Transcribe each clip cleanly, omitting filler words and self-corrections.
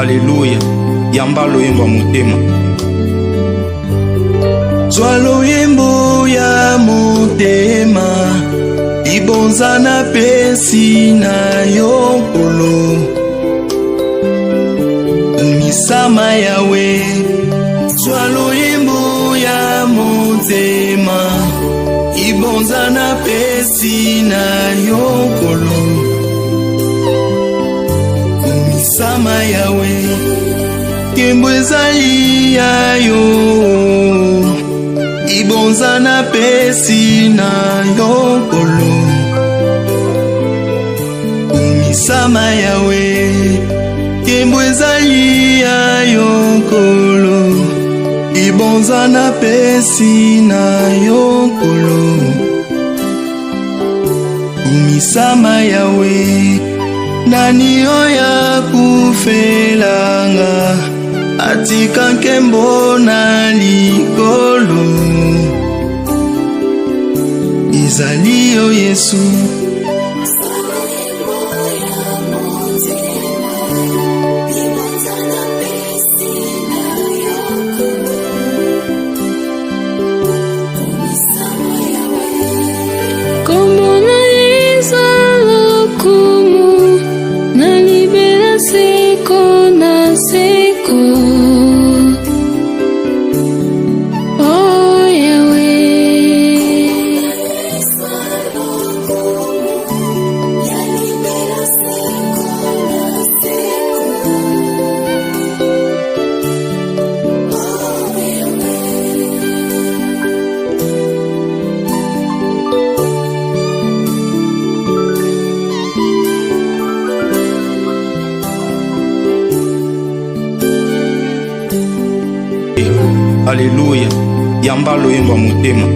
Alléluia. Yamba loyemba motema. Zwa loyembo ya motema, ibonza na pesi na yokolo. Misama yawe. Zwa loyembo ya motema, ibonza na pesi na yokolo. Misama yawe. Kembo ezali ya yo, ibonza na pesi na yokolo. Misama yawe. Kembo ezali ya yokolo, ibonza na pesi na yokolo. Misama yawe. Nani oya kufelanga, atika nkembo na likolo. Ezali yo Yesu. Alléluia. Yamba loyemba motema.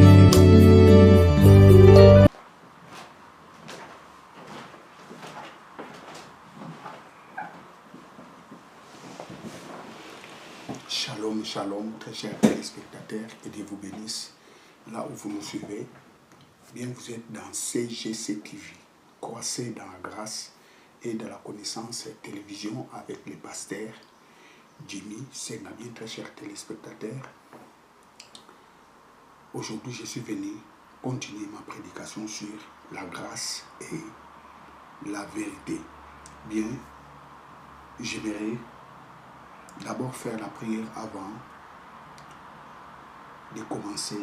Shalom, shalom, très chers téléspectateurs, que Dieu vous bénisse. Là où vous nous suivez, bien vous êtes dans CGC TV, croissez dans la grâce et dans la connaissance télévision avec les pasteurs Jimmy Senga. Bien très chers téléspectateurs, aujourd'hui je suis venu continuer ma prédication sur la grâce et la vérité. Bien, j'aimerais d'abord faire la prière avant de commencer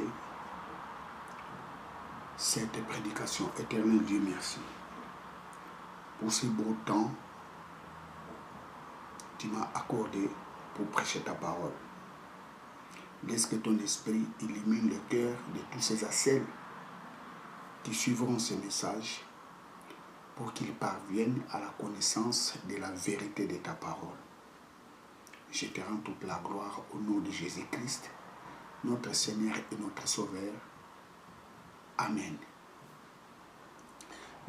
cette prédication. Éternel Dieu, merci pour ce beau temps que tu m'as accordé pour prêcher ta parole. Laisse que ton esprit illumine le cœur de tous ces celles qui suivront ce message pour qu'ils parviennent à la connaissance de la vérité de ta parole. Je te rends toute la gloire au nom de Jésus-Christ, notre Seigneur et notre Sauveur. Amen.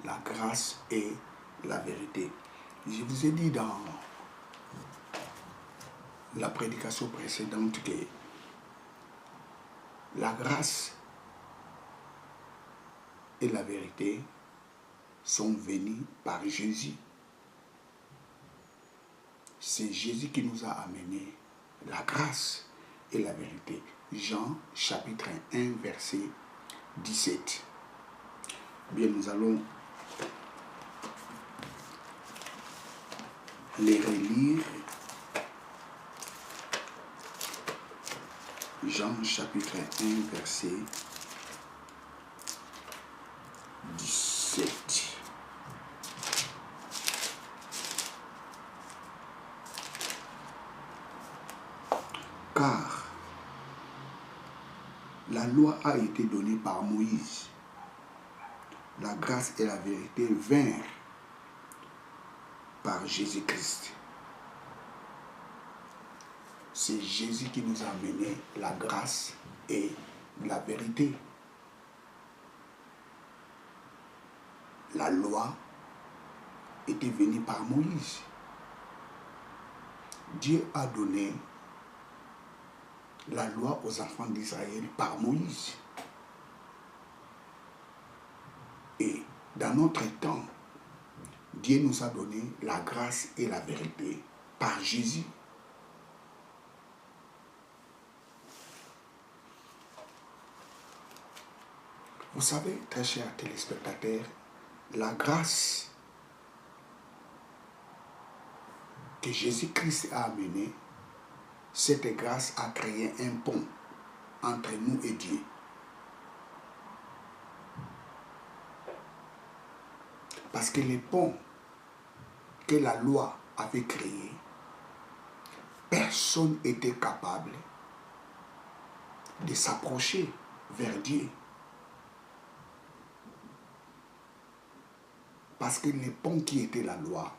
La grâce et la vérité. Je vous ai dit dans la prédication précédente que la grâce et la vérité sont venues par Jésus. C'est Jésus qui nous a amené la grâce et la vérité. Jean chapitre 1 verset 17. Bien, nous allons les relire. Jean chapitre 1 verset 17. Car la loi a été donnée par Moïse. La grâce et la vérité vinrent par Jésus-Christ. C'est Jésus qui nous a amené la grâce et la vérité. La loi était venue par Moïse. Dieu a donné la loi aux enfants d'Israël par Moïse. Et dans notre temps, Dieu nous a donné la grâce et la vérité par par Jésus. Vous savez, très chers téléspectateurs, la grâce que Jésus-Christ a amenée, cette grâce a créé un pont entre nous et Dieu. Parce que les ponts que la loi avait créés, personne n'était capable de s'approcher vers Dieu. Parce que les ponts qui étaient la loi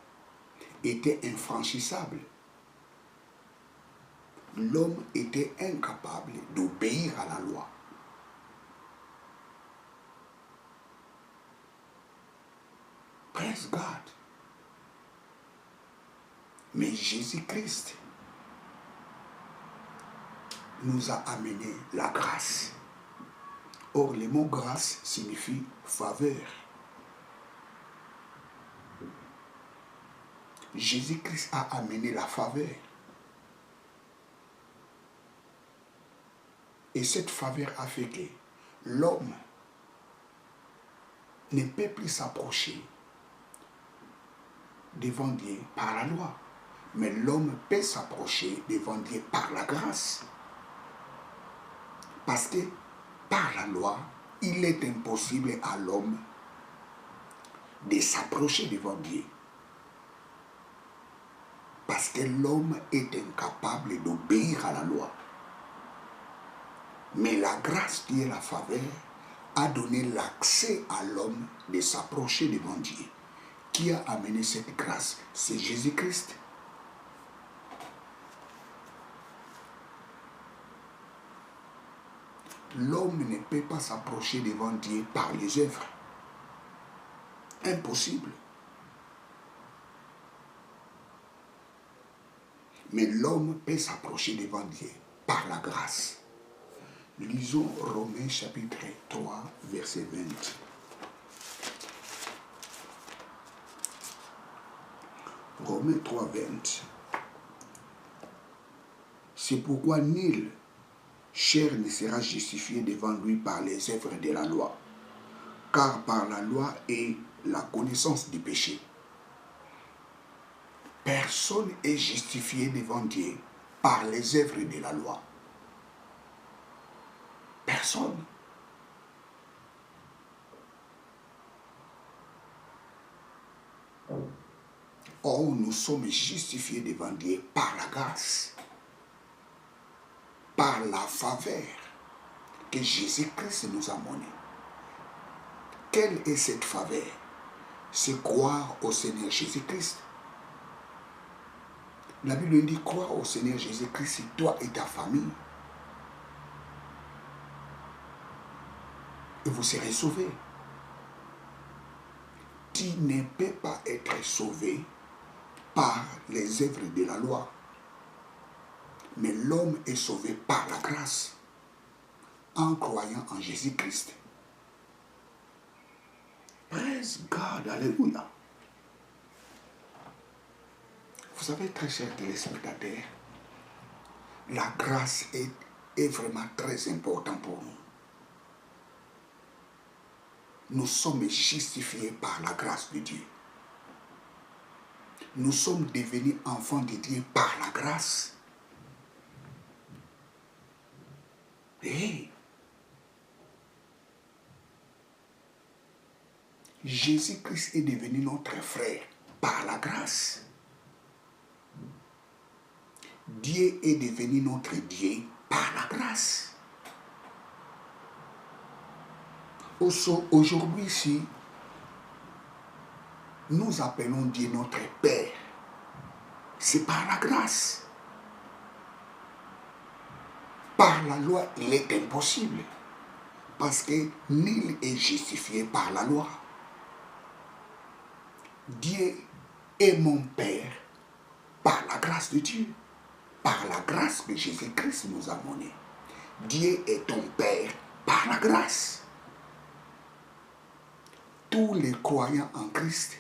étaient infranchissables. L'homme était incapable d'obéir à la loi. Praise God. Mais Jésus-Christ nous a amené la grâce. Or, le mot grâce signifie faveur. Jésus-Christ a amené la faveur. Et cette faveur a fait que l'homme ne peut plus s'approcher devant Dieu par la loi. Mais l'homme peut s'approcher devant Dieu par la grâce. Parce que par la loi, il est impossible à l'homme de s'approcher devant Dieu. Parce que l'homme est incapable d'obéir à la loi. Mais la grâce qui est la faveur a donné l'accès à l'homme de s'approcher devant Dieu. Qui a amené cette grâce? C'est Jésus-Christ. L'homme ne peut pas s'approcher devant Dieu par les œuvres. Impossible. Mais l'homme peut s'approcher devant Dieu par la grâce. Lisons Romains chapitre 3, verset 20. Romains 3, 20. C'est pourquoi nul chair ne sera justifié devant lui par les œuvres de la loi, car par la loi est la connaissance du péché. Personne n'est justifié devant Dieu par les œuvres de la loi. Personne. Or, nous sommes justifiés devant Dieu par la grâce, par la faveur que Jésus-Christ nous a donnée. Quelle est cette faveur? C'est croire au Seigneur Jésus-Christ. La Bible dit croire au Seigneur Jésus-Christ, toi et ta famille. Et vous serez sauvés. Tu ne peux pas être sauvé par les œuvres de la loi. Mais l'homme est sauvé par la grâce, en croyant en Jésus-Christ. Praise God, alléluia. Vous savez, très chers téléspectateurs, la grâce est vraiment très importante pour nous. Nous sommes justifiés par la grâce de Dieu. Nous sommes devenus enfants de Dieu par la grâce. Et Jésus-Christ est devenu notre frère par la grâce. Dieu est devenu notre Dieu par la grâce. Aujourd'hui, si nous appelons Dieu notre Père, c'est par la grâce. Par la loi, il est impossible. Parce que nul est justifié par la loi. Dieu est mon Père par la grâce de Dieu. Par la grâce que Jésus-Christ nous a donnée. Dieu est ton Père par la grâce. Tous les croyants en Christ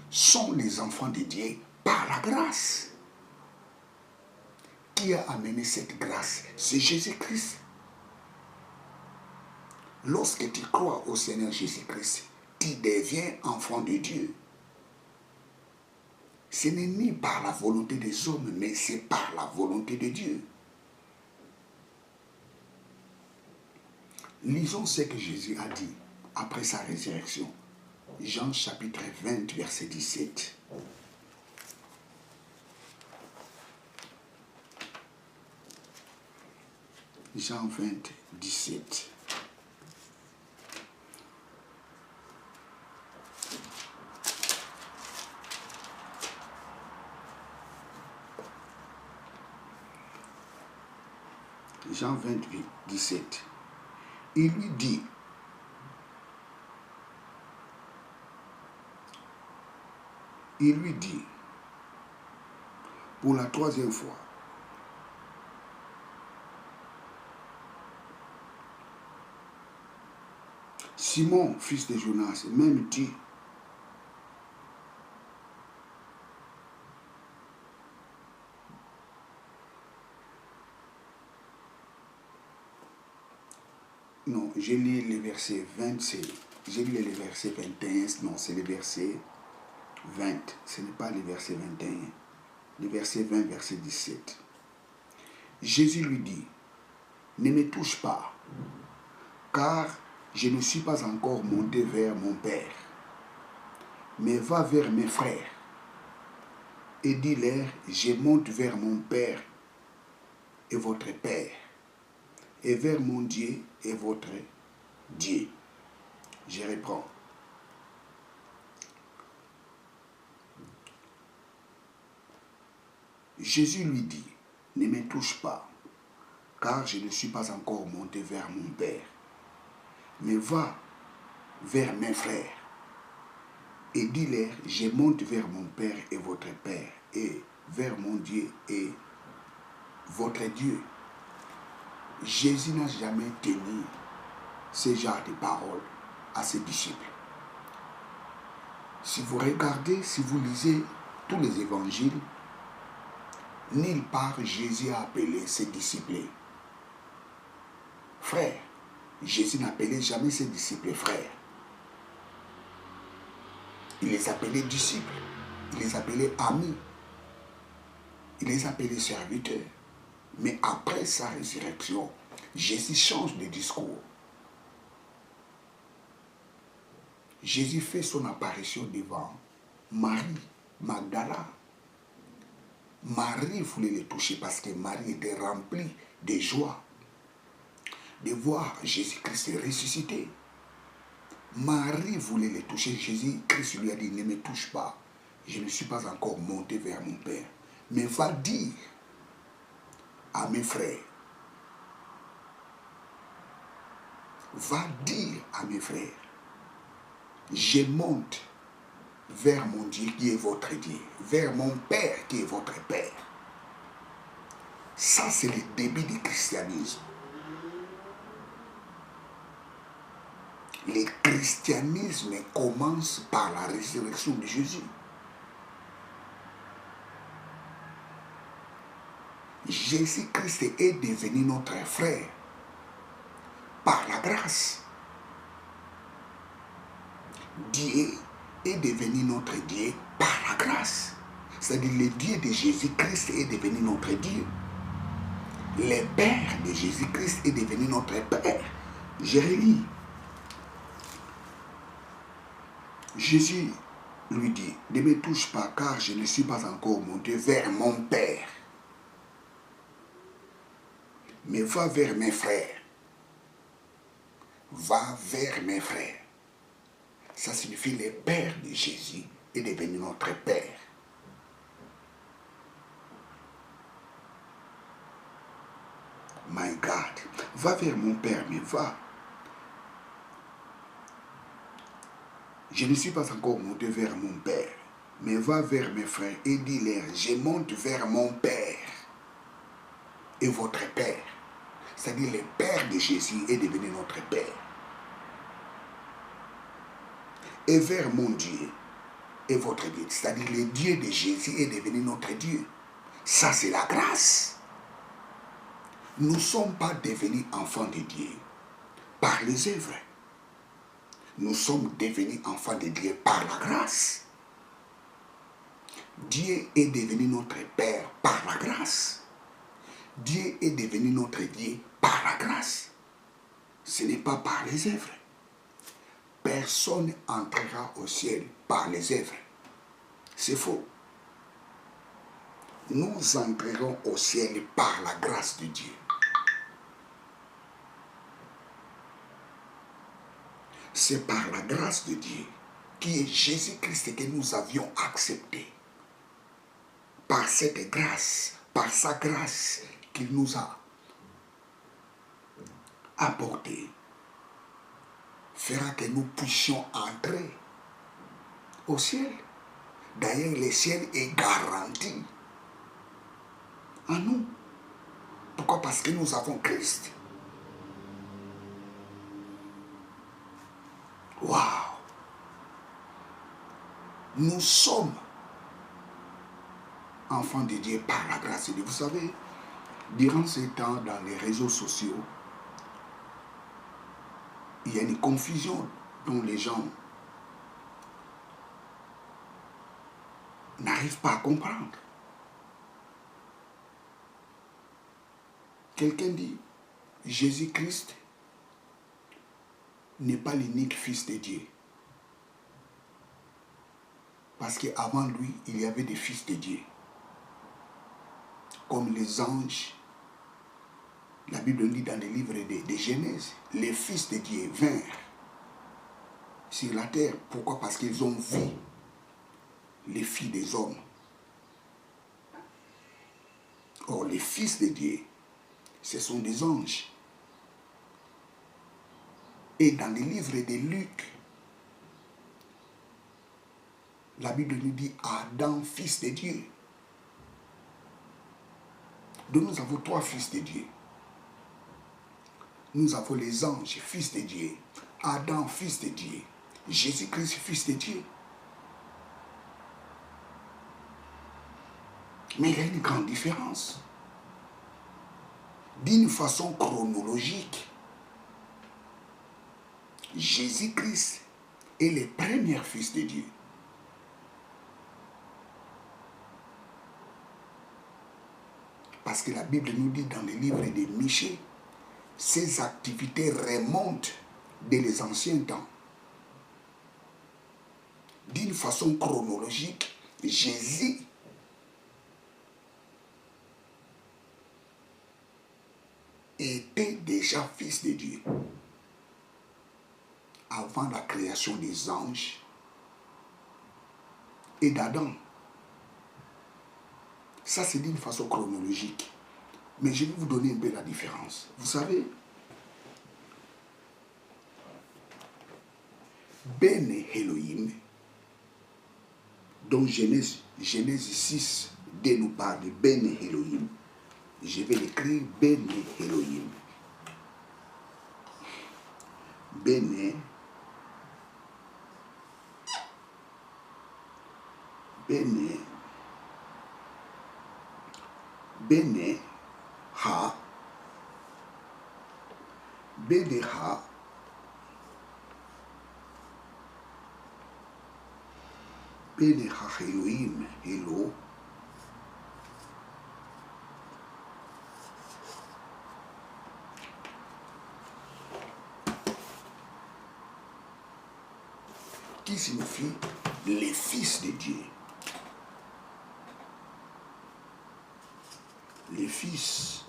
sont les enfants de Dieu par la grâce. Qui a amené cette grâce? C'est Jésus-Christ. Lorsque tu crois au Seigneur Jésus-Christ, tu deviens enfant de Dieu. Ce n'est ni par la volonté des hommes, mais c'est par la volonté de Dieu. Lisons ce que Jésus a dit après sa résurrection. Jean chapitre 20, verset 17. Jean 20, 17. Jean 28, 17. Il lui dit, pour la troisième fois, Simon, fils de Jonas, m'aimes-tu? Non, j'ai lu le verset 20, j'ai lu le verset 21, non, c'est le verset 20, ce n'est pas le verset 21, le verset 20, verset 17. Jésus lui dit, ne me touche pas, car je ne suis pas encore monté vers mon Père, mais va vers mes frères et dis-leur, je monte vers mon Père et votre Père, et vers mon Dieu et votre Dieu. Je reprends. Jésus lui dit, ne me touche pas, car je ne suis pas encore monté vers mon Père, mais va vers mes frères et dis-leur, je monte vers mon Père et votre Père, et vers mon Dieu et votre Dieu. Jésus n'a jamais tenu ce genre de paroles à ses disciples. Si vous regardez, si vous lisez tous les évangiles, nulle part Jésus a appelé ses disciples frères. Jésus n'appelait jamais ses disciples frères. Il les appelait disciples, il les appelait amis, il les appelait serviteurs. Mais après sa résurrection, Jésus change de discours. Jésus fait son apparition devant Marie, Magdala. Marie voulait le toucher parce que Marie était remplie de joie de voir Jésus-Christ ressuscité. Marie voulait le toucher. Jésus-Christ lui a dit, ne me touche pas. Je ne suis pas encore monté vers mon Père. Mais va dire à mes frères, va dire à mes frères, je monte vers mon Dieu qui est votre Dieu, vers mon Père qui est votre Père. Ça, c'est le début du christianisme. Le christianisme commence par la résurrection de Jésus. Jésus-Christ est devenu notre frère par la grâce. Dieu est devenu notre Dieu par la grâce. C'est-à-dire le Dieu de Jésus-Christ est devenu notre Dieu. Le Père de Jésus-Christ est devenu notre Père. Jérémie. Jésus lui dit, ne me touche pas car je ne suis pas encore monté vers mon Père. Mais va vers mes frères. Va vers mes frères. Ça signifie le Père de Jésus est devenu notre Père. My God, va vers mon Père, mais va. Je ne suis pas encore monté vers mon Père, mais va vers mes frères et dis-leur, je monte vers mon Père et votre Père. C'est-à-dire le Père de Jésus est devenu notre Père. Et vers mon Dieu et votre Dieu. C'est-à-dire le Dieu de Jésus est devenu notre Dieu. Ça, c'est la grâce. Nous ne sommes pas devenus enfants de Dieu par les œuvres. Nous sommes devenus enfants de Dieu par la grâce. Dieu est devenu notre Père par la grâce. Dieu est devenu notre Dieu par la grâce. Ce n'est pas par les œuvres. Personne n'entrera au ciel par les œuvres. C'est faux. Nous entrerons au ciel par la grâce de Dieu. C'est par la grâce de Dieu, qui est Jésus-Christ, que nous avions accepté. Par cette grâce, par sa grâce qu'il nous a apporté, fera que nous puissions entrer au ciel. D'ailleurs, le ciel est garanti à nous. Pourquoi? Parce que nous avons Christ. Waouh! Nous sommes enfants de Dieu par la grâce de Dieu. Vous savez, durant ces temps, dans les réseaux sociaux, il y a une confusion dont les gens n'arrivent pas à comprendre. Quelqu'un dit, Jésus-Christ n'est pas l'unique fils de Dieu. Parce qu'avant lui, il y avait des fils de Dieu. Comme les anges. La Bible dit dans les livres de Genèse, les fils de Dieu vinrent sur la terre. Pourquoi? Parce qu'ils ont vu les filles des hommes. Or, les fils de Dieu, ce sont des anges. Et dans les livres de Luc, la Bible nous dit Adam, fils de Dieu. Donc nous avons trois fils de Dieu. Nous avons les anges, fils de Dieu. Adam, fils de Dieu. Jésus-Christ, fils de Dieu. Mais il y a une grande différence. D'une façon chronologique, Jésus-Christ est le premier fils de Dieu. Parce que la Bible nous dit dans le livre de Michée, ces activités remontent dès les anciens temps. D'une façon chronologique, Jésus était déjà fils de Dieu avant la création des anges et d'Adam. Ça, c'est d'une façon chronologique. Mais je vais vous donner un peu la différence. Vous savez, Ben Elohim, dont Genèse 6, dès nous parle de Ben Elohim, je vais l'écrire Ben Elohim. Ben Ha Elohim, Hello. Qui signifie les fils de Dieu. Les fils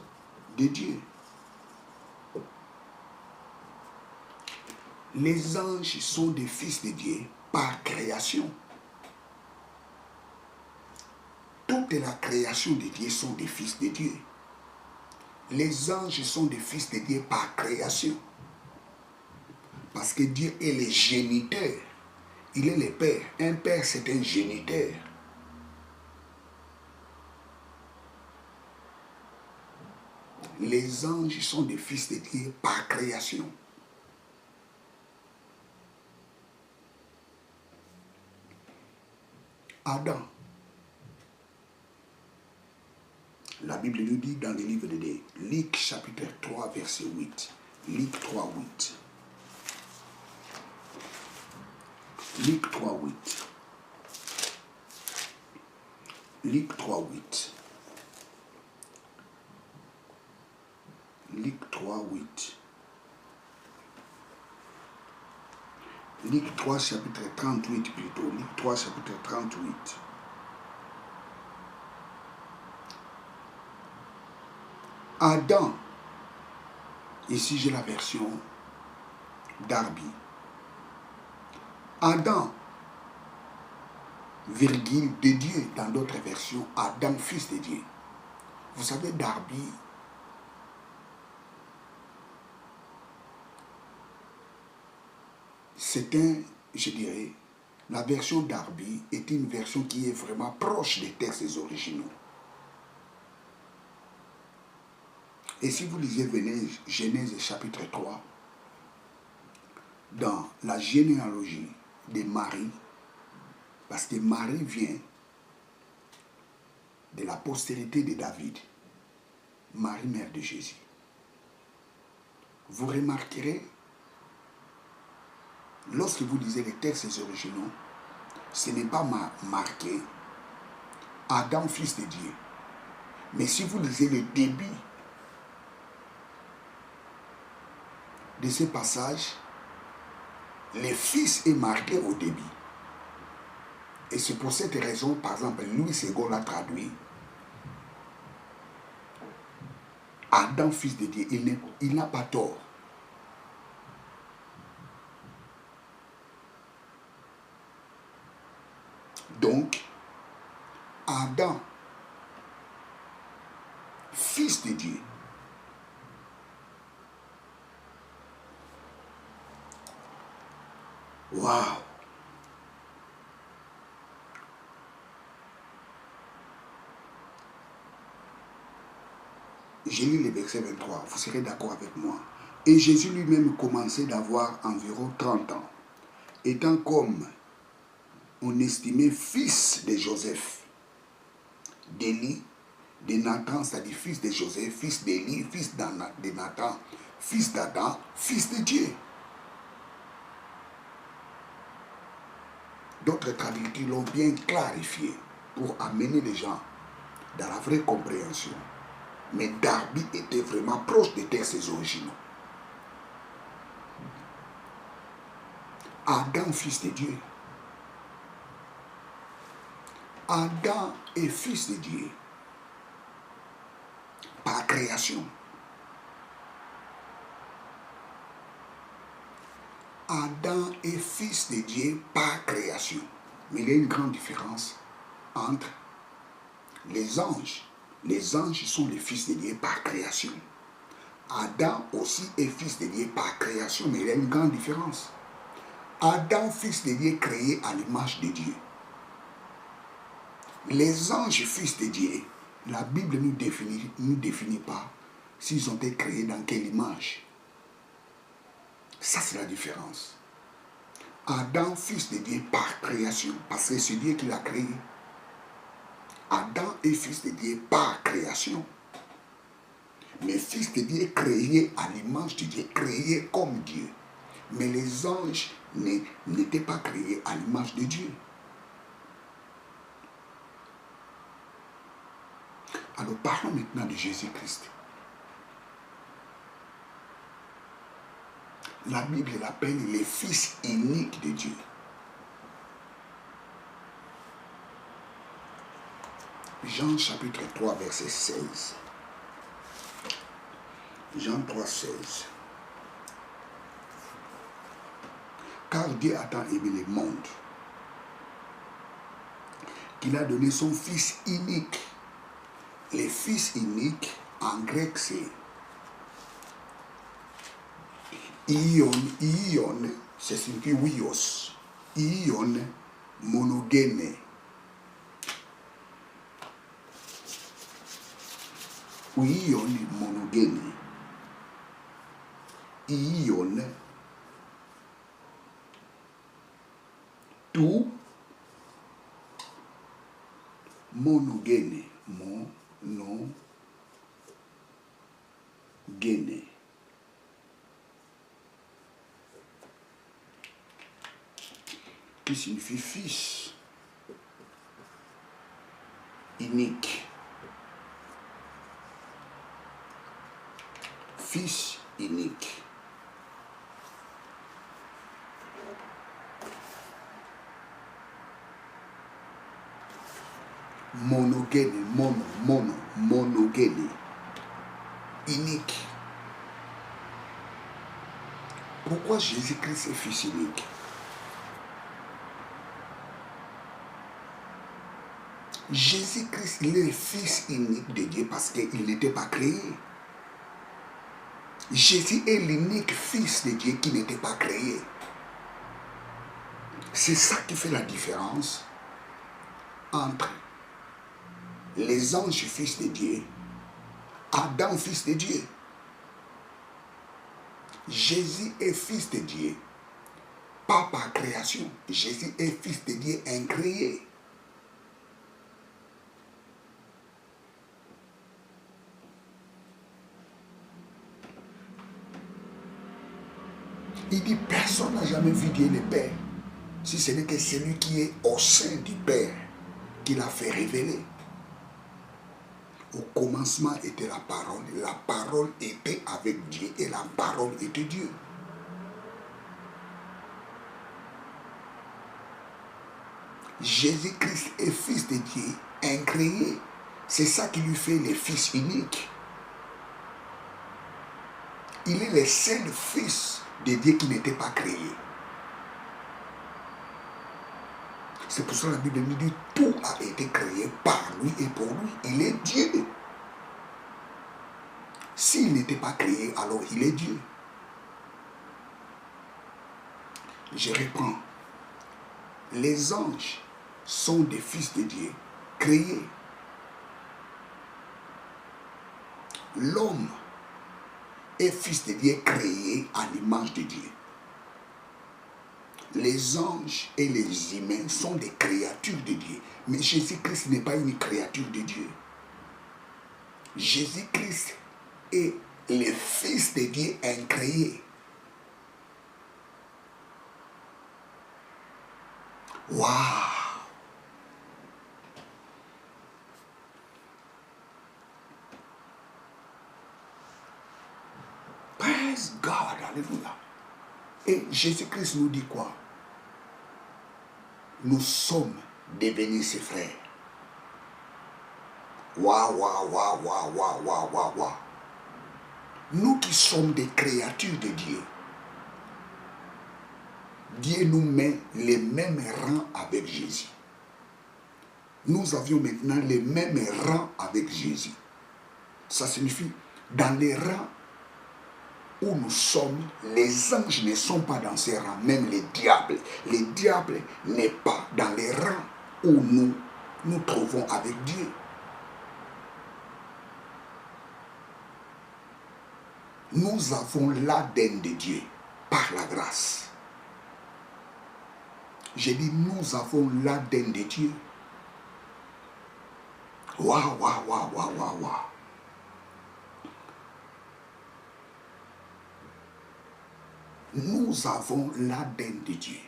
de Dieu. Les anges sont des fils de Dieu par création. Toute la création de Dieu sont des fils de Dieu. Les anges sont des fils de Dieu par création. Parce que Dieu est le géniteur. Il est le Père. Un Père, c'est un géniteur. Les anges sont des fils de Dieu par création. Adam La Bible nous dit dans le livre de Luc chapitre 3 verset 8. Luc 3, 8. Luc 3, 8. Luc 3, 8. Luc 3, 8. Luc 3, chapitre 38 plutôt. Luc 3, chapitre 38. Adam, ici j'ai la version Darby. Adam, virgule de Dieu, dans d'autres versions, Adam, fils de Dieu. Vous savez, Darby, c'est je dirais, la version Darby est une version qui est vraiment proche des textes originaux. Et si vous lisez Genèse chapitre 3, dans la généalogie de Marie, parce que Marie vient de la postérité de David, Marie, mère de Jésus. Vous remarquerez, lorsque vous lisez les textes originaux, ce n'est pas marqué Adam, fils de Dieu. Mais si vous lisez le début de ce passage, le fils est marqué au début. Et c'est pour cette raison, par exemple, Louis II l'a traduit. Adam, fils de Dieu, il n'a pas tort. Donc, Adam, fils de Dieu, waouh! J'ai lu le verset 23, vous serez d'accord avec moi. Et Jésus lui-même commençait d'avoir environ 30 ans, étant comme on estimait fils de Joseph, d'Élie, de Nathan, c'est-à-dire fils de Joseph, fils d'Élie, fils de Nathan, fils d'Adam, fils de Dieu. D'autres traducteurs l'ont bien clarifié pour amener les gens dans la vraie compréhension. Mais Darby était vraiment proche des textes originaux. Adam, fils de Dieu. Adam est fils de Dieu par création. Adam est fils de Dieu par création. Mais il y a une grande différence entre les anges. Les anges sont les fils de Dieu par création. Adam aussi est fils de Dieu par création, mais il y a une grande différence. Adam, fils de Dieu, créé à l'image de Dieu. Les anges, fils de Dieu, la Bible ne nous définit pas s'ils ont été créés dans quelle image. Ça, c'est la différence. Adam, fils de Dieu par création, parce que c'est Dieu qui l'a créé. Adam est fils de Dieu par création. Mais fils de Dieu créé à l'image de Dieu, créé comme Dieu. Mais les anges n'étaient pas créés à l'image de Dieu. Alors parlons maintenant de Jésus-Christ. La Bible l'appelle le Fils unique de Dieu. Jean chapitre 3 verset 16. Jean 3, 16. Car Dieu a tant aimé le monde qu'il a donné son Fils unique. Le Fils unique, en grec, c'est Ion, c'est signifie Wios. Ion monogène. Ion monogène. Ion tout monogène. Monogène. qui signifie fils unique. Fils unique. Monogène, monogène. Unique. Pourquoi Jésus-Christ est fils unique? Jésus-Christ, il est le fils unique de Dieu parce qu'il n'était pas créé. Jésus est l'unique fils de Dieu qui n'était pas créé. C'est ça qui fait la différence entre les anges fils de Dieu, Adam fils de Dieu. Jésus est fils de Dieu, pas par création. Jésus est fils de Dieu incréé. Il dit, personne n'a jamais vu Dieu le Père, si ce n'est que celui qui est au sein du Père, qui l'a fait révéler. Au commencement était la parole était avec Dieu et la parole était Dieu. Jésus-Christ est fils de Dieu, incréé. C'est ça qui lui fait le fils unique. Il est le seul fils de Dieu qui n'était pas créé. C'est pour ça que la Bible nous dit tout a été créé par lui et pour lui. Il est Dieu. S'il n'était pas créé, alors il est Dieu. Je reprends. Les anges sont des fils de Dieu créés. L'homme est fils de Dieu créé à l'image de Dieu. Les anges et les humains sont des créatures de Dieu. Mais Jésus-Christ n'est pas une créature de Dieu. Jésus-Christ est le fils de Dieu incréé. Waouh! Praise God, alléluia. Et Jésus-Christ nous dit quoi? Nous sommes devenus ses frères. Waouh, waouh, waouh, waouh, waouh, waouh, waouh, waouh. Nous qui sommes des créatures de Dieu, Dieu nous met les mêmes rangs avec Jésus. Nous avions maintenant les mêmes rangs avec Jésus. Ça signifie, dans les rangs où nous sommes, les anges ne sont pas dans ces rangs, même les diables. Les diables n'est pas dans les rangs où nous trouvons avec Dieu. Nous avons l'ADN de Dieu par la grâce. J'ai dit, nous avons l'ADN de Dieu. Waouh, waouh, waouh, waouh, waouh, waouh. Nous avons l'ADN de Dieu.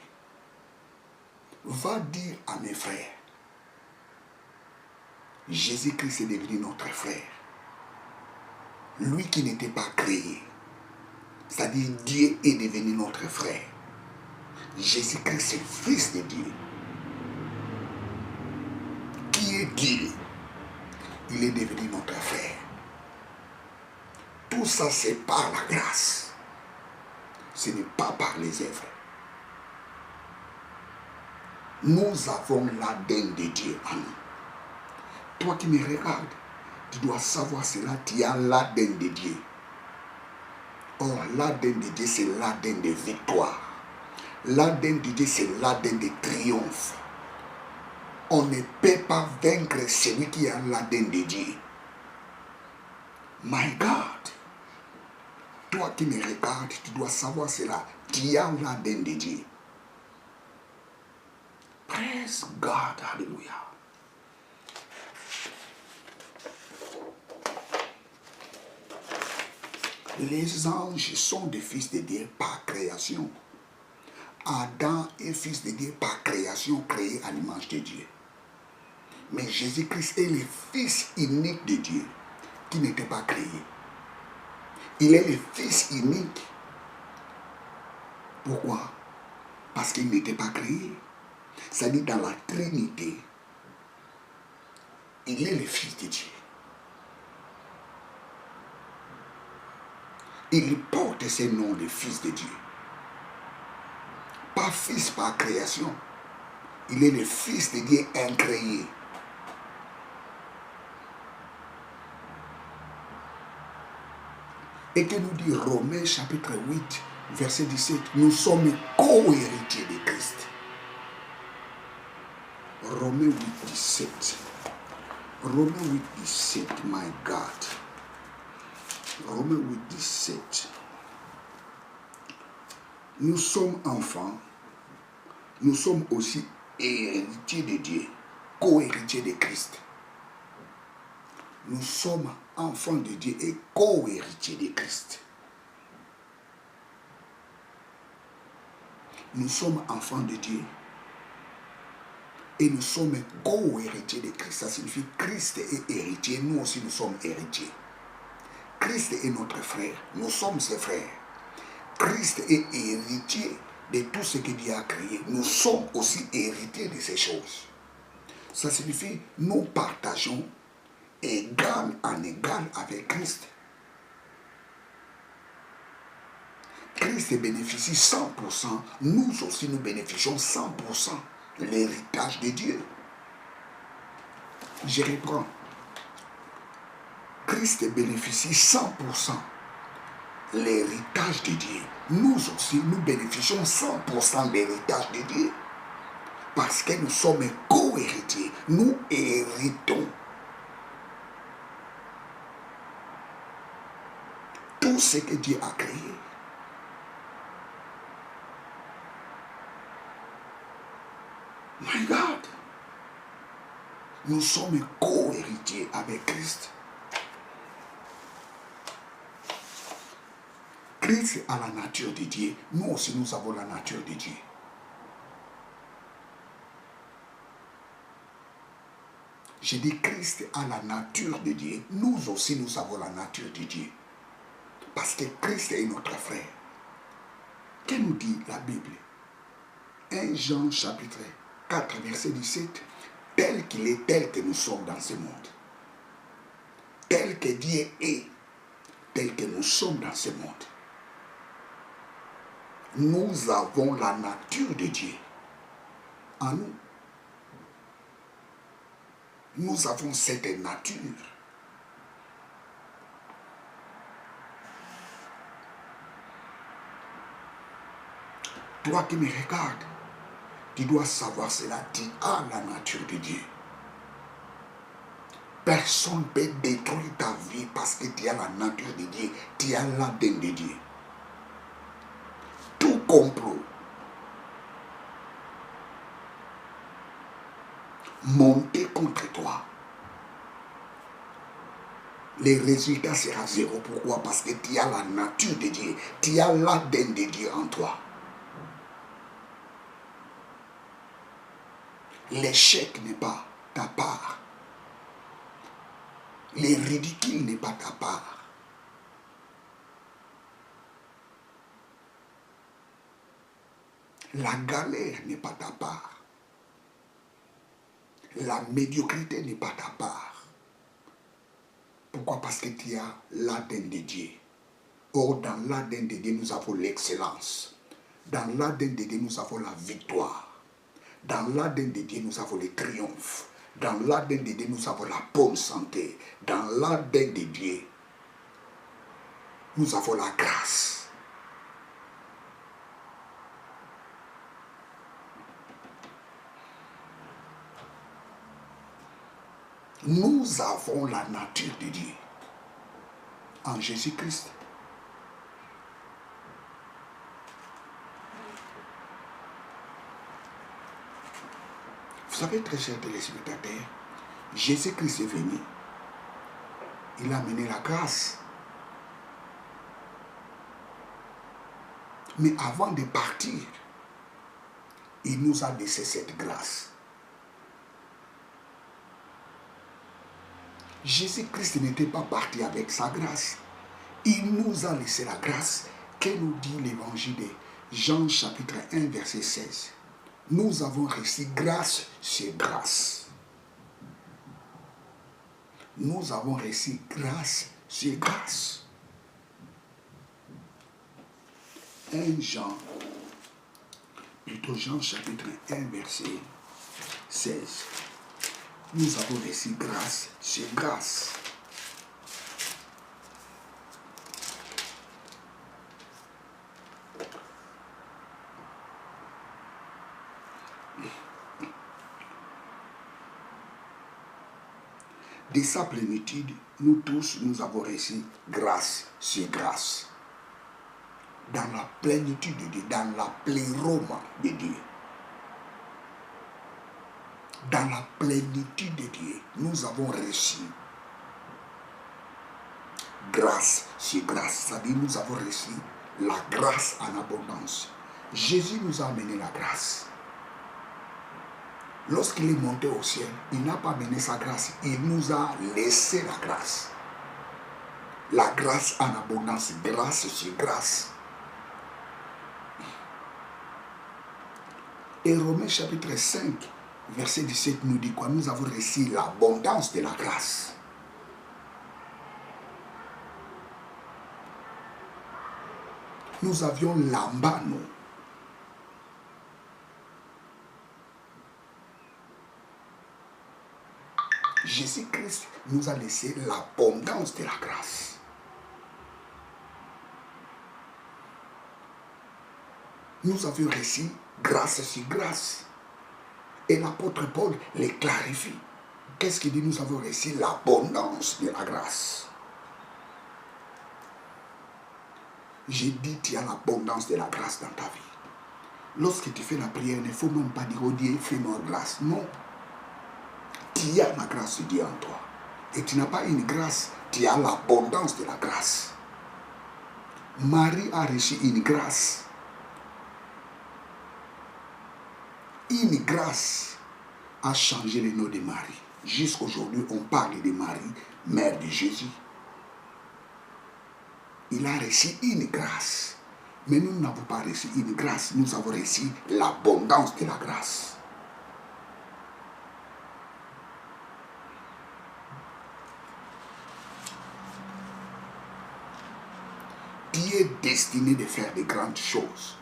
Va dire à mes frères, Jésus-Christ est devenu notre frère. Lui qui n'était pas créé. C'est-à-dire Dieu est devenu notre frère. Jésus-Christ est fils de Dieu. Qui est Dieu? Il est devenu notre frère. Tout ça c'est par la grâce. Ce n'est pas par les œuvres. Nous avons l'ADN de Dieu en nous. Toi qui me regardes, tu dois savoir cela, tu as l'ADN de Dieu. Or, l'ADN de Dieu, c'est l'ADN de victoire. L'ADN de Dieu, c'est l'ADN de triomphe. On ne peut pas vaincre celui qui a l'ADN de Dieu. My God, toi qui me regardes, tu dois savoir cela. Tu as l'ADN de Dieu. Praise God, alléluia. Les anges sont des fils de Dieu par création. Adam est fils de Dieu par création, créé à l'image de Dieu. Mais Jésus-Christ est le fils unique de Dieu qui n'était pas créé. Il est le fils unique. Pourquoi? Parce qu'il n'était pas créé. C'est-à-dire dans la Trinité, il est le fils de Dieu. Il porte ce nom de fils de Dieu. Pas fils par création. Il est le fils de Dieu incréé. Et que nous dit Romains chapitre 8, verset 17, nous sommes co-héritiers de Christ. Romains 8, 17. Romains 8, 17, my God. Romains 8, 17. Nous sommes enfants, nous sommes aussi héritiers de Dieu, co-héritiers de Christ. Nous sommes enfants de Dieu et co-héritiers de Christ. Nous sommes enfants de Dieu et nous sommes co-héritiers de Christ. Ça signifie Christ est héritier, nous aussi nous sommes héritiers. Christ est notre frère, nous sommes ses frères. Christ est héritier de tout ce que Dieu a créé. Nous sommes aussi héritiers de ces choses. Ça signifie nous partageons égal en égal avec Christ. Christ bénéficie 100%, nous aussi nous bénéficions 100% l'héritage de Dieu. Je reprends. Christ bénéficie 100% l'héritage de Dieu. Nous aussi nous bénéficions 100% l'héritage de Dieu. Parce que nous sommes co-héritiers. Nous héritons tout ce que Dieu a créé. My God, nous sommes co-héritiers avec Christ. Christ a la nature de Dieu, nous aussi nous avons la nature de Dieu. Je dis Christ a la nature de Dieu, nous aussi nous avons la nature de Dieu. Parce que Christ est notre frère. Que nous dit la Bible? 1 Jean chapitre 4, verset 17. Tel qu'il est, tel que nous sommes dans ce monde. Tel que Dieu est, tel que nous sommes dans ce monde. Nous avons la nature de Dieu en nous. Nous avons cette nature. Toi qui me regardes, tu dois savoir cela, tu as la nature de Dieu. Personne ne peut détruire ta vie parce que tu as la nature de Dieu, tu as l'ADN de Dieu. Tout complot monter contre toi, le résultat sera zéro. Pourquoi? Parce que tu as la nature de Dieu, tu as l'ADN de Dieu en toi. L'échec n'est pas ta part. Le ridicule n'est pas ta part. La galère n'est pas ta part. La médiocrité n'est pas ta part. Pourquoi? Parce que tu as l'ADN de Dieu. Or, dans l'ADN de Dieu, nous avons l'excellence. Dans l'ADN de Dieu, nous avons la victoire. Dans l'ADN de Dieu, nous avons le triomphe. Dans l'ADN de Dieu, nous avons la bonne santé. Dans l'ADN de Dieu, nous avons la grâce. Nous avons la nature de Dieu en Jésus-Christ. Vous savez, très chers téléspectateurs, Jésus-Christ est venu. Il a amené la grâce. Mais avant de partir, Il nous a laissé cette grâce. Jésus-Christ n'était pas parti avec sa grâce. Il nous a laissé la grâce. Que nous dit l'évangile de Jean chapitre 1 verset 16. Nous avons reçu grâce sur grâce. Nous avons reçu grâce sur grâce. 1 Jean, plutôt Jean chapitre 1 verset 16. Nous avons reçu grâce sur grâce. De sa plénitude, nous tous, nous avons reçu grâce sur grâce. Dans la plénitude de Dieu, dans la pléroma de Dieu. Dans la plénitude de Dieu, nous avons reçu grâce sur grâce. C'est-à-dire, nous avons reçu la grâce en abondance. Jésus nous a amené la grâce. Lorsqu'il est monté au ciel, il n'a pas amené sa grâce, il nous a laissé la grâce. La grâce en abondance, grâce sur grâce. Et Romains chapitre 5, verset 17 nous dit quoi? Nous avons reçu l'abondance de la grâce. Nous avions l'ambano. Jésus-Christ nous a laissé l'abondance de la grâce. Nous avions reçu grâce sur grâce. Et l'apôtre Paul les clarifie. Qu'est-ce qu'il dit? Nous avons reçu l'abondance de la grâce. J'ai dit, tu as l'abondance de la grâce dans ta vie. Lorsque tu fais la prière, il ne faut même pas dire, oh Dieu, fais-moi grâce. Non. Tu as la grâce de Dieu en toi. Et tu n'as pas une grâce, tu as l'abondance de la grâce. Marie a reçu une grâce. Une grâce a changé le nom de Marie. Jusqu'aujourd'hui, on parle de Marie, mère de Jésus. Il a reçu une grâce. Mais nous n'avons pas reçu une grâce, nous avons reçu l'abondance de la grâce. Tu es destiné de faire de grandes choses.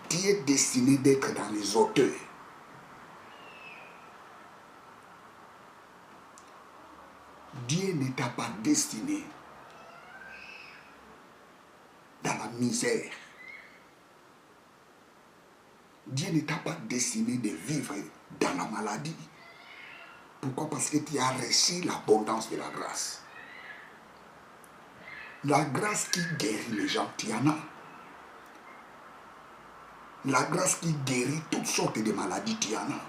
Tu es destiné d'être dans les hauteurs. Dieu ne t'a pas destiné dans la misère. Dieu ne t'a pas destiné de vivre dans la maladie. Pourquoi? Parce que tu as reçu l'abondance de la grâce. La grâce qui guérit les gens, tu en as. La grâce qui guérit toutes sortes de maladies, tu en as.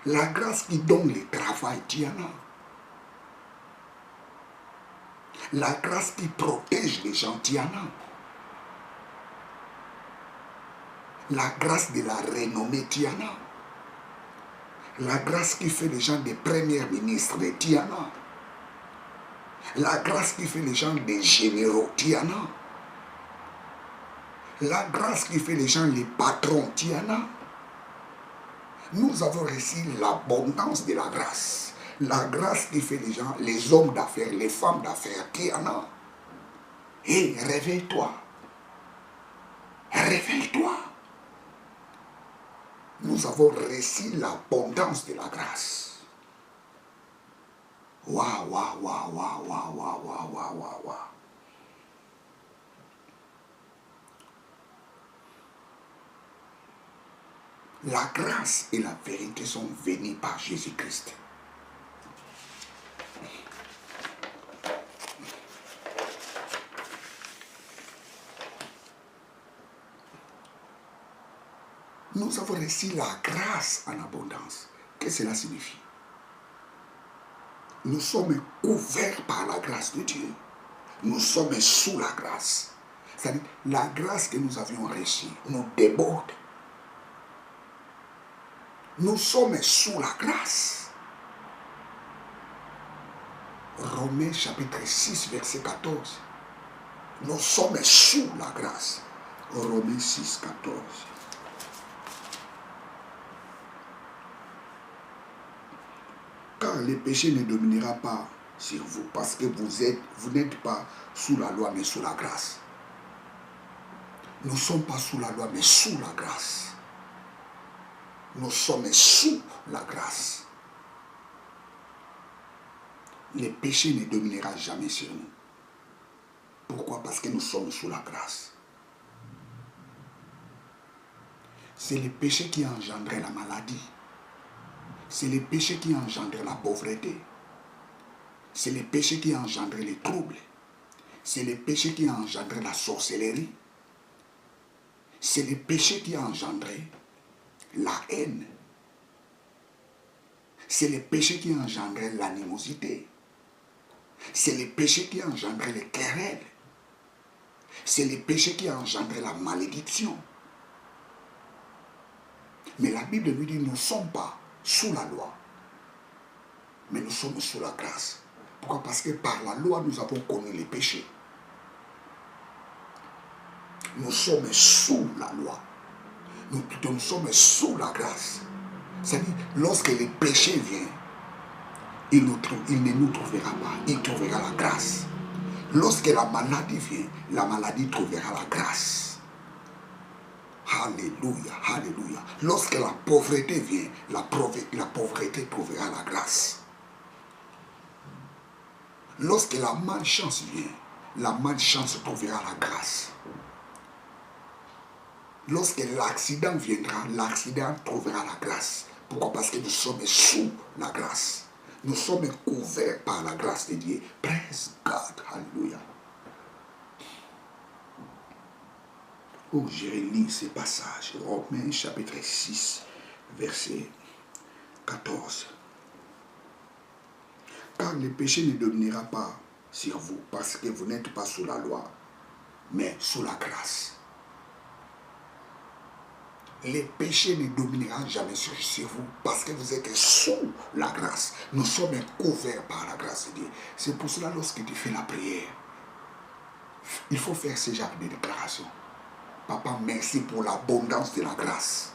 La grâce qui donne le travail, tu en as. La grâce qui protège les gens, tu en as. La grâce de la renommée, tu en as. La grâce qui fait les gens des premiers ministres, tu en as. La grâce qui fait les gens des généraux, tu en as. La grâce qui fait les gens les patrons, tu en as. Nous avons reçu l'abondance de la grâce. La grâce qui fait les gens, les hommes d'affaires, les femmes d'affaires, tu en as. Hé, réveille-toi. Réveille-toi. Nous avons reçu l'abondance de la grâce. Waouh, waouh, waouh, waouh, waouh, waouh, waouh, waouh, waouh. La grâce et la vérité sont venues par Jésus-Christ. Nous avons reçu la grâce en abondance. Qu'est-ce que cela signifie? Nous sommes couverts par la grâce de Dieu. Nous sommes sous la grâce. C'est-à-dire, la grâce que nous avions reçue nous déborde. Nous sommes sous la grâce. Romains chapitre 6, verset 14. Nous sommes sous la grâce. Romains 6, 14. Car le péché ne dominera pas sur vous, parce que vous n'êtes pas sous la loi, mais sous la grâce. Nous ne sommes pas sous la loi, mais sous la grâce. Nous sommes sous la grâce. Le péché ne dominera jamais sur nous. Pourquoi? Parce que nous sommes sous la grâce. C'est le péché qui a engendré la maladie. C'est le péché qui a engendré la pauvreté. C'est le péché qui a engendré les troubles. C'est le péché qui a engendré la sorcellerie. C'est le péché qui a engendré la haine. C'est le péché qui a engendré l'animosité. C'est le péché qui a engendré les querelles. C'est le péché qui a engendré la malédiction. Mais la Bible nous dit, nous ne sommes pas sous la loi, mais nous sommes sous la grâce. Pourquoi? Parce que par la loi, nous avons connu les péchés. Nous sommes sous la loi. Nous sommes sous la grâce. C'est-à-dire, lorsque le péché vient, il ne nous trouvera pas. Il trouvera la grâce. Lorsque la maladie vient, la maladie trouvera la grâce. Alléluia, alléluia. Lorsque la pauvreté vient, la pauvreté trouvera la grâce. Lorsque la malchance vient, la malchance trouvera la grâce. Lorsque l'accident viendra, l'accident trouvera la grâce. Pourquoi? Parce que nous sommes sous la grâce. Nous sommes couverts par la grâce de Dieu. Praise God, alléluia. Oh, je relis ces passages. Romains chapitre 6, verset 14. Car le péché ne dominera pas sur vous, parce que vous n'êtes pas sous la loi, mais sous la grâce. Le péché ne dominera jamais sur vous, parce que vous êtes sous la grâce. Nous sommes couverts par la grâce de Dieu. C'est pour cela, lorsque tu fais la prière, il faut faire ce genre de déclaration. Papa, merci pour l'abondance de la grâce.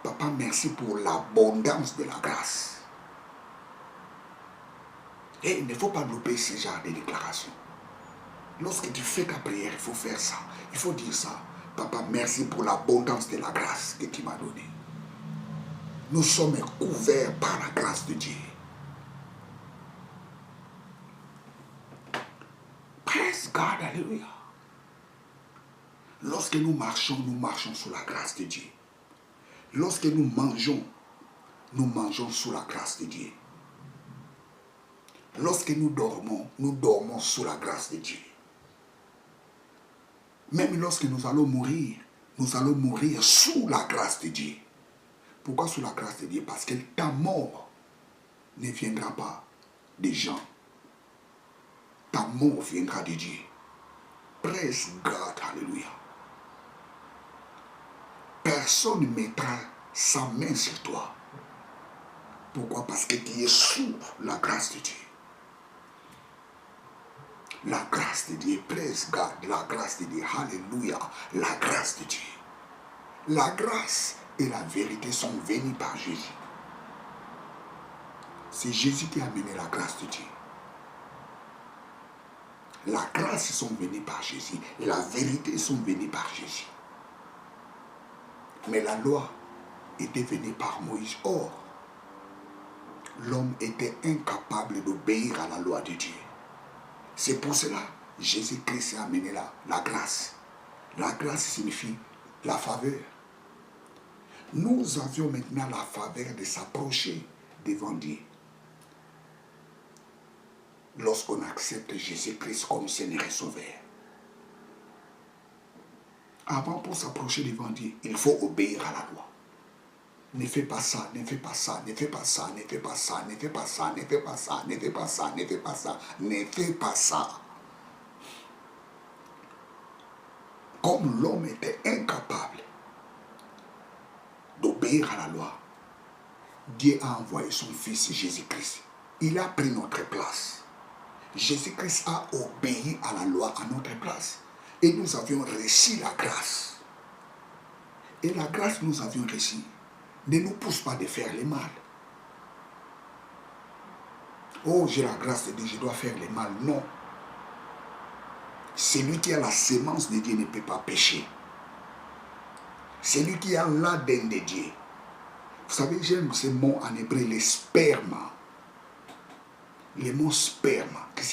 Papa, merci pour l'abondance de la grâce. Et il ne faut pas louper ce genre de déclaration. Lorsque tu fais ta prière, il faut faire ça. Il faut dire ça. Papa, merci pour l'abondance de la grâce que tu m'as donnée. Nous sommes couverts par la grâce de Dieu. Praise God, alléluia. Lorsque nous marchons sous la grâce de Dieu. Lorsque nous mangeons sous la grâce de Dieu. Lorsque nous dormons sous la grâce de Dieu. Même lorsque nous allons mourir sous la grâce de Dieu. Pourquoi sous la grâce de Dieu? Parce que ta mort ne viendra pas des gens. Ta mort viendra de Dieu. Praise God, alléluia. Personne ne mettra sa main sur toi. Pourquoi? Parce que tu es sous la grâce de Dieu. La grâce de Dieu, praise God, la grâce de Dieu, alléluia, la grâce de Dieu. La grâce et la vérité sont venues par Jésus. C'est Jésus qui a amené la grâce de Dieu. La grâce sont venues par Jésus, la vérité sont venues par Jésus. Mais la loi était venue par Moïse. Or, l'homme était incapable d'obéir à la loi de Dieu. C'est pour cela que Jésus-Christ a amené la grâce. La grâce signifie la faveur. Nous avions maintenant la faveur de s'approcher devant Dieu. Lorsqu'on accepte Jésus-Christ comme Seigneur et Sauveur. Avant, pour s'approcher devant Dieu, il faut obéir à la loi. Ne fais pas ça, ne fais pas ça, ne fais pas ça, ne fais pas ça, ne fais pas ça, ne fais pas ça, ne fais pas ça, ne fais pas ça, ne fais pas ça. comme l'homme était incapable d'obéir à la loi, Dieu a envoyé son Fils Jésus-Christ. Il a pris notre place. Jésus-Christ a obéi à la loi à notre place. Et nous avions reçu la grâce. Et la grâce que nous avions reçue ne nous pousse pas de faire le mal. Oh, j'ai la grâce de Dieu, je dois faire le mal. Non. Celui qui a la sémence de Dieu ne peut pas pécher. Celui qui a l'ADN de Dieu. Vous savez, j'aime ce mot en hébreu, le sperma. Le mot sperma, qui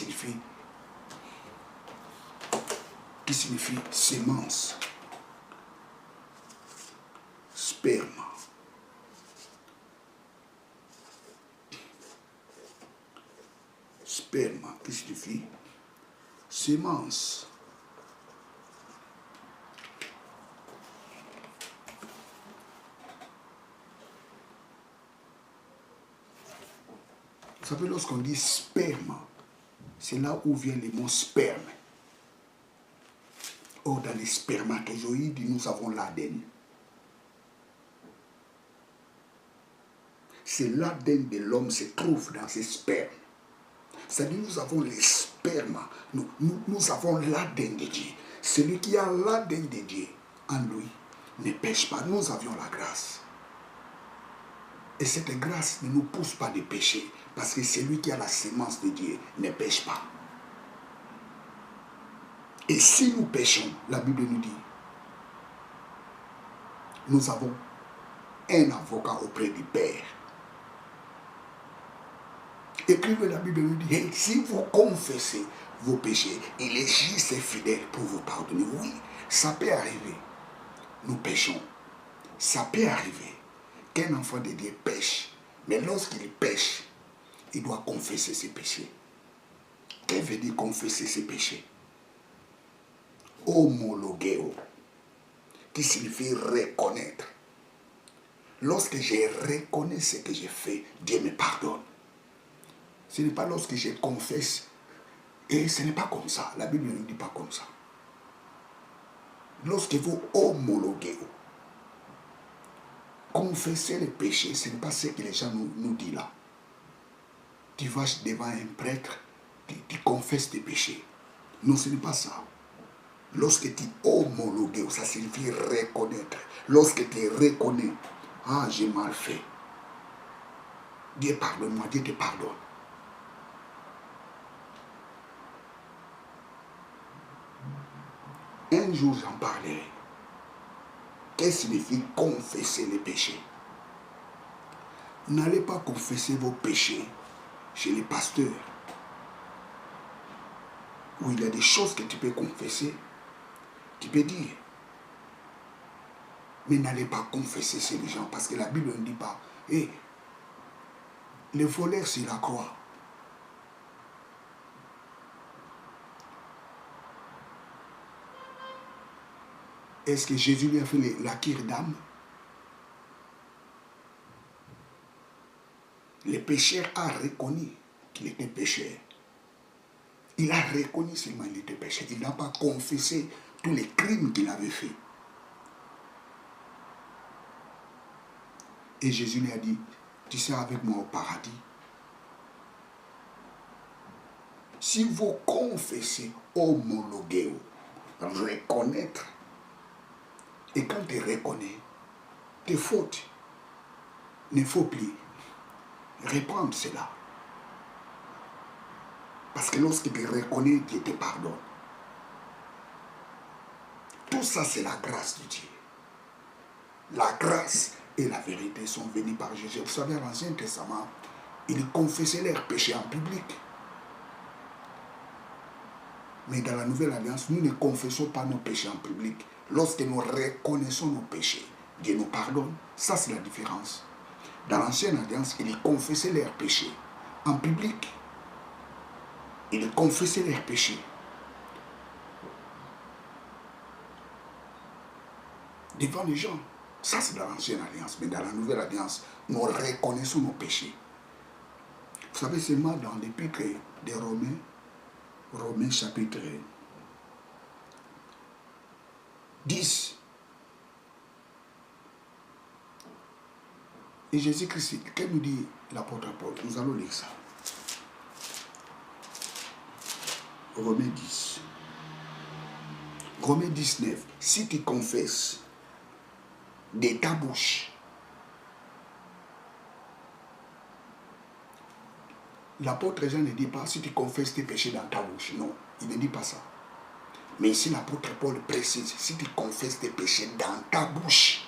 signifie sémence. Sperma. Sperma, qui signifie sémence. Vous savez, lorsqu'on dit sperma, c'est là où vient le mot sperme. Or, dans les spermatozoïdes, nous avons l'ADN. C'est l'ADN de l'homme se trouve dans ces spermes. C'est-à-dire, nous avons les spermas. Nous avons l'ADN de Dieu. Celui qui a l'ADN de Dieu en lui ne pêche pas. Nous avions la grâce. Et cette grâce ne nous pousse pas de pécher. Parce que celui qui a la sémence de Dieu ne pêche pas. Et si nous péchons, la Bible nous dit, nous avons un avocat auprès du Père. Écrivez la Bible nous dit, et si vous confessez vos péchés, il est juste et fidèle pour vous pardonner. Oui, ça peut arriver. Nous péchons. Ça peut arriver qu'un enfant de Dieu pêche. Mais lorsqu'il pêche, il doit confesser ses péchés. Qu'est-ce que veut dire confesser ses péchés? Homologueo, qui signifie reconnaître. Lorsque je reconnais ce que j'ai fait, Dieu me pardonne. Ce n'est pas lorsque je confesse. Et ce n'est pas comme ça. La Bible ne dit pas comme ça. Lorsque vous homologuez, confesser les péchés, ce n'est pas ce que les gens nous disent là. Tu vas devant un prêtre, tu confesses tes péchés. Non, ce n'est pas ça. Lorsque tu homologues, ça signifie reconnaître. Lorsque tu reconnais, ah, j'ai mal fait. Dieu pardonne-moi, Dieu te pardonne. Un jour, j'en parlerai. Qu'est-ce que signifie confesser les péchés? N'allez pas confesser vos péchés chez les pasteurs, où il y a des choses que tu peux confesser, tu peux dire. Mais n'allez pas confesser chez les gens, parce que la Bible ne dit pas, hey, le voleur sur la croix. Est-ce que Jésus lui a fait la cure d'âme? Le pécheur a reconnu qu'il était pécheur. Il a reconnu seulement qu'il était pécheur. Il n'a pas confessé tous les crimes qu'il avait faits. Et Jésus lui a dit, tu seras avec moi au paradis. Si vous confessez, homologuez, reconnaître. Et quand tu reconnais tes fautes, il ne faut plus reprendre cela. Parce que lorsque tu reconnais, Dieu te pardonne. Tout ça, c'est la grâce de Dieu. La grâce et la vérité sont venues par Jésus. Vous savez, à l'Ancien Testament, ils confessaient leurs péchés en public. Mais dans la Nouvelle Alliance, nous ne confessons pas nos péchés en public. Lorsque nous reconnaissons nos péchés, Dieu nous pardonne. Ça, c'est la différence. Dans l'Ancienne Alliance, ils confessaient leurs péchés en public. Ils confessaient leurs péchés devant les gens. Ça, c'est dans l'Ancienne Alliance. Mais dans la Nouvelle Alliance, nous reconnaissons nos péchés. Vous savez, c'est moi dans l'épître des Romains, Romains chapitre 10. Et Jésus-Christ, qu'est-ce que nous dit l'apôtre Paul? Nous allons lire ça. Romains 10. Romains 19. Si tu confesses de ta bouche, l'apôtre Jean ne dit pas si tu confesses tes péchés dans ta bouche. Non, il ne dit pas ça. Mais ici l'apôtre Paul précise, si tu confesses tes péchés dans ta bouche,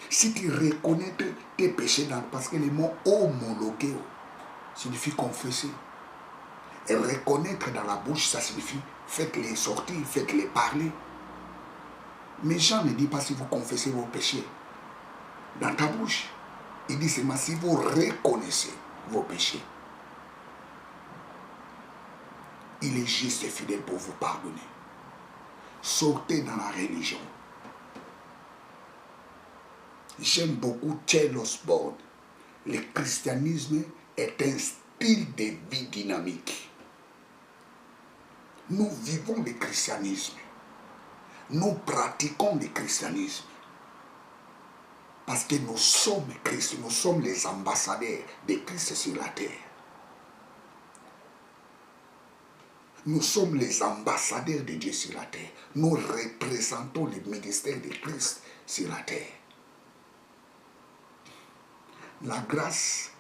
si tu reconnais tes péchés parce que le mot homologué signifie confesser. Et reconnaître dans la bouche, ça signifie faites-les sortir, faites-les parler. Mais Jean ne dit pas si vous confessez vos péchés dans ta bouche. Il dit seulement si vous reconnaissez vos péchés. Il est juste et fidèle pour vous pardonner. Sortez dans la religion. J'aime beaucoup Charles Osborne. Le christianisme est un style de vie dynamique. Nous vivons le christianisme. Nous pratiquons le christianisme. Parce que nous sommes Christ, nous sommes les ambassadeurs de Christ sur la terre. Nous sommes les ambassadeurs de Dieu sur la terre. Nous représentons le ministère de Christ sur la terre. La grâce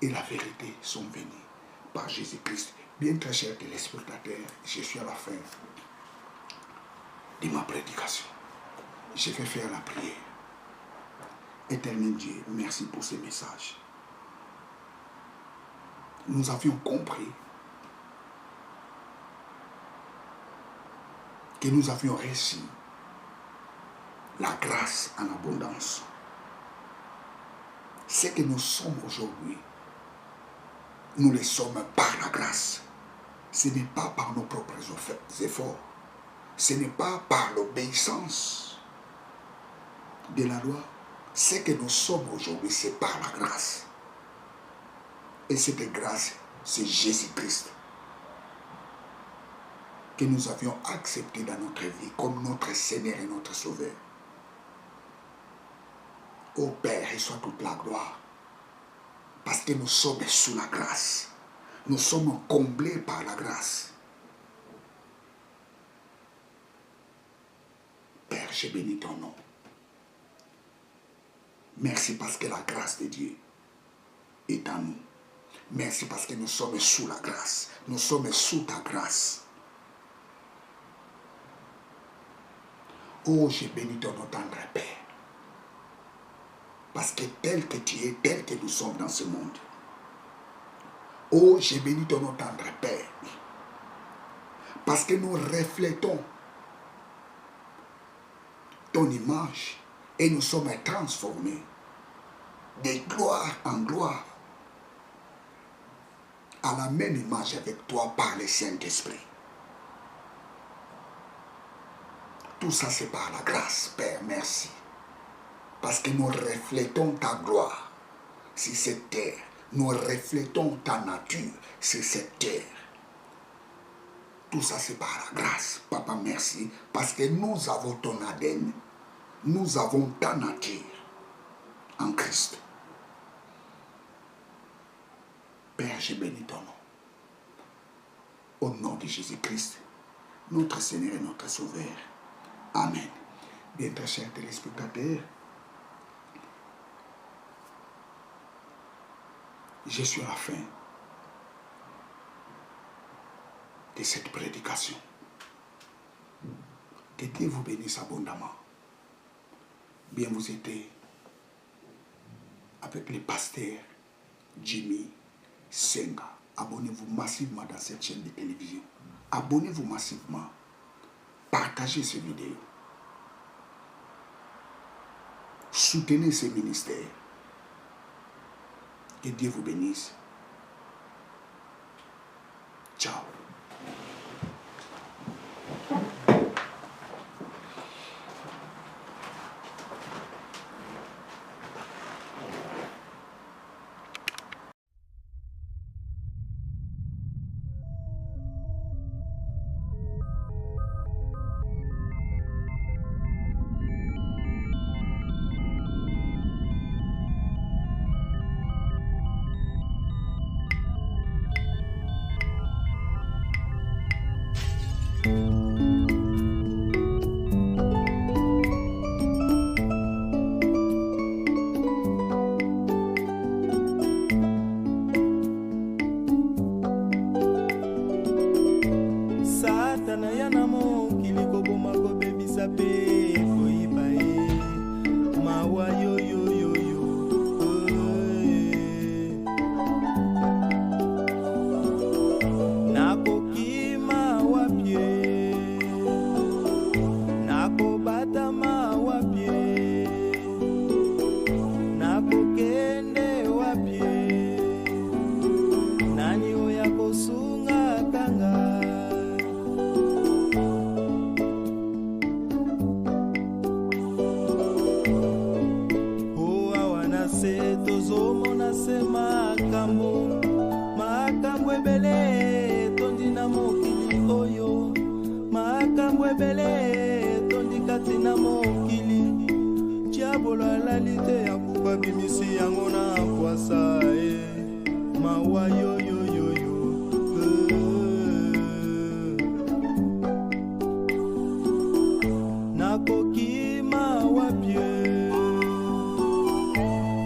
et la vérité sont venues par Jésus-Christ. Bien très chers téléspectateurs, je suis à la fin de ma prédication. Je vais faire la prière. Éternel Dieu, merci pour ces messages. Nous avions compris que nous avions reçu la grâce en abondance. Ce que nous sommes aujourd'hui, nous le sommes par la grâce. Ce n'est pas par nos propres efforts. Ce n'est pas par l'obéissance de la loi. Ce que nous sommes aujourd'hui, c'est par la grâce. Et cette grâce, c'est Jésus-Christ que nous avions accepté dans notre vie comme notre Seigneur et notre Sauveur. Ô Père, reçois toute la gloire. Parce que nous sommes sous la grâce. Nous sommes comblés par la grâce. Père, je bénis ton nom. Merci parce que la grâce de Dieu est en nous. Merci parce que nous sommes sous la grâce. Nous sommes sous ta grâce. Oh, je bénis ton nom, tendre Père. Parce que tel que tu es, tel que nous sommes dans ce monde. Oh, je bénis ton nom, tendre Père. Parce que nous reflétons ton image et nous sommes transformés de gloire en gloire à la même image avec toi par le Saint-Esprit. Tout ça, c'est par la grâce, Père, merci. Parce que nous reflétons ta gloire sur cette terre. Nous reflétons ta nature sur cette terre. Tout ça, c'est par la grâce. Papa, merci. Parce que nous avons ton ADN. Nous avons ta nature en Christ. Père, je bénis ton nom. Au nom de Jésus-Christ, notre Seigneur et notre Sauveur. Amen. Bien, très chers téléspectateurs, je suis à la fin de cette prédication. Que Dieu vous bénisse abondamment. Bien, vous étiez avec le pasteur Jimmy Senga. Abonnez-vous massivement dans cette chaîne de télévision. Abonnez-vous massivement. Partagez ces vidéos. Soutenez ces ministères. Que Dieu vous bénisse. Ciao. ebele tondikati na mokili diabolo alali te akuba bimisi yango na kwasa mawa yoyoyoyo nakoki mawa pie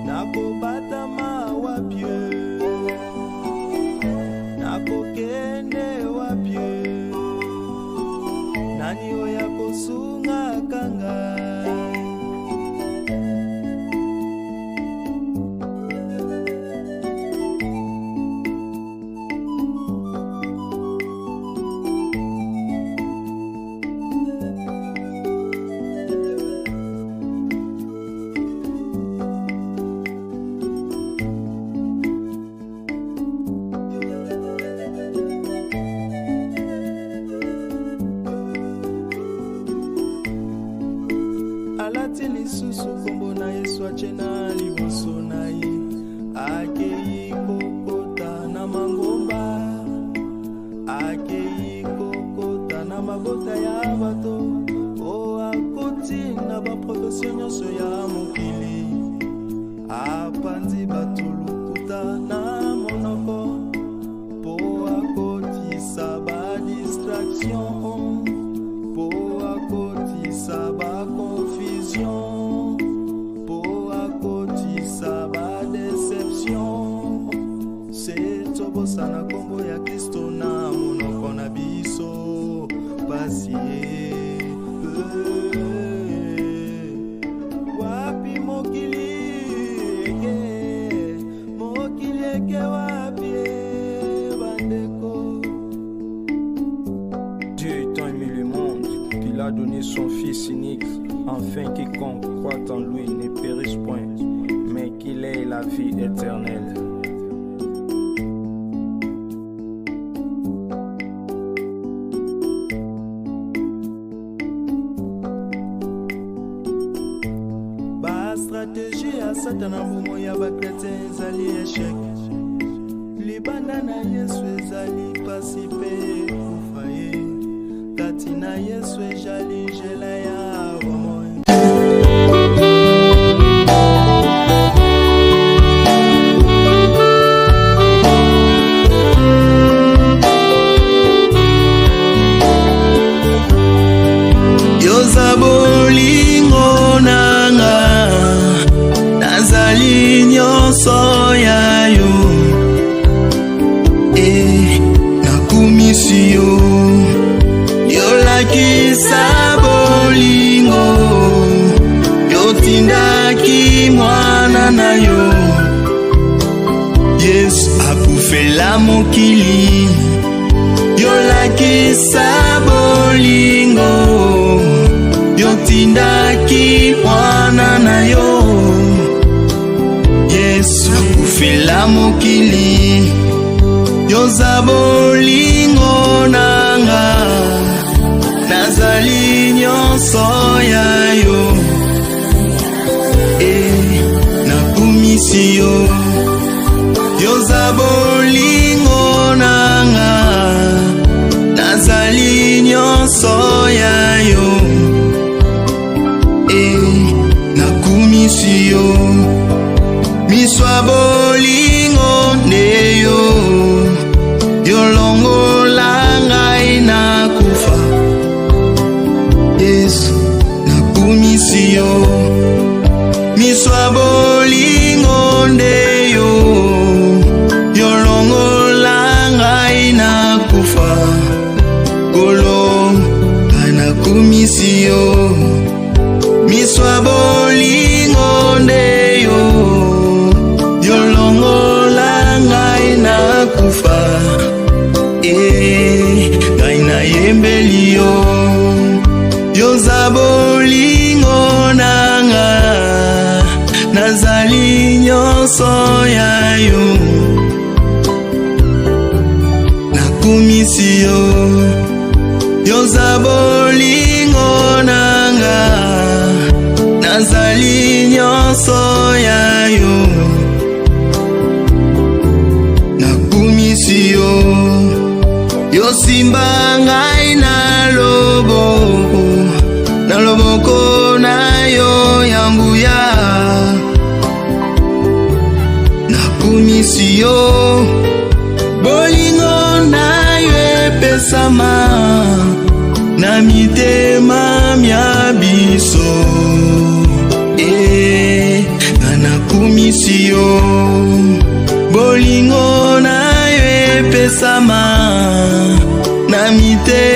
nakobata mawa pie nakokende wapie nani oya kosunga kanga alati lisusu kombo na Yesu achena liboso na ye akei kokota na mangomba akei kokota na mabota ya bato o akoti na baprofesio nyonso ya mokili apanzi bato lokuta na monoko po akotisa badistraction po akotisa baconfusion po akotisa badeception setobosa na kombo ya Kristo na monoko na biso pasie wapi mokili eke wapi bandeko. Dieu étant aimé le monde, qu'il a donné son Fils unique, afin quiconque croit en lui ne périsse point, mais qu'il ait la vie éternelle. Stratégie à Satana bomo ya bakretien ezali échec libanda na Yesu ezali pasi pe kufa ye kati na Yesu ezali jela ya bomo. Yozabolingo nanga nazali nyonso ya yo nakumisi yo yolakisa bolingo yotindaki mwana na yo Yesu akufela mokili yolakisa bolingo yotindaki mwana na yo Yesu akufela mokili yoza bolingo nanga nazali nyonso ya yo nakumisi yo yoza bolingo nanga nazali nyonso ya yo nakumisi yo miswa bolingo neyo yolongola ngai na kufa Yesu nakumisi yo miswa bolingo neyo yolongola ngai na kufa kolo nakumisi yo miswa bolingo ndeyo yolongola ngai na kufa ngai na yembeli yo yoza bolingo nanga nazali nyonso ya yo nakumisi yo yoza bolingo nanga nazali nyonso ya yo nakumisi yo yosimba ngai na lobo nakumisi yo bolingo na yo epesama na mitema mya biso nakumisi yo bolingo na yo epesama na mitema